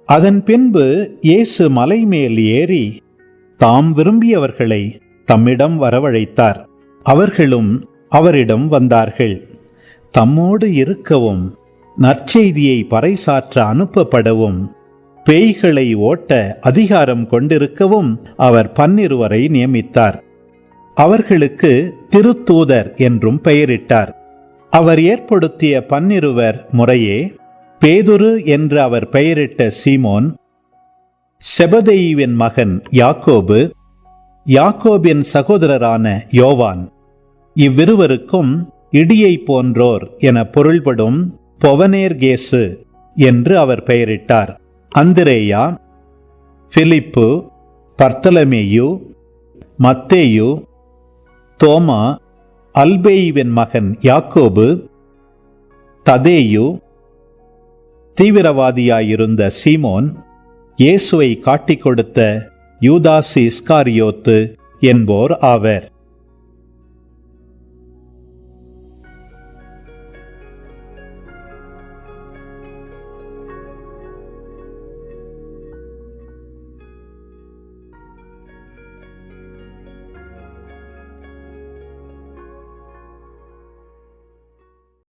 அதன் பின்பு இயேசு மலை மேல் ஏறி தாம் விரும்பியவர்களை தம்மிடம் வரவழைத்தார். அவர்களும் அவரிடம் வந்தார்கள். தம்மோடு இருக்கவும், நற்செய்தியை பறைசாற்ற அனுப்பப்படவும், பேய்களை ஓட்ட அதிகாரம் கொண்டிருக்கவும் அவர் 12 நியமித்தார். அவர்களுக்கு திருத்தூதர் என்றும் பெயரிட்டார். அவர் ஏற்படுத்திய 12 முறையே பேதுரு என்று அவர் பெயரிட்ட சீமோன், செபதேயுவின் மகன் யாக்கோபு, யாக்கோபின் சகோதரரான யோவான், இவ்விருவருக்கும் இடியை போன்றோர் என பொருள்படும் பொவனேர்கேசு என்று அவர் பெயரிட்டார். அந்திரேயா, பிலிப்பு, பர்த்தலமேயு, மத்தேயு, தோமா, அல்பேயுவின் மகன் யாக்கோபு, ததேயு, தீவிரவாதியாயிருந்த சீமோன், இயேசுவை காட்டிக் கொடுத்த யூதாசு இஸ்காரியோத்து என்போர் ஆவர்.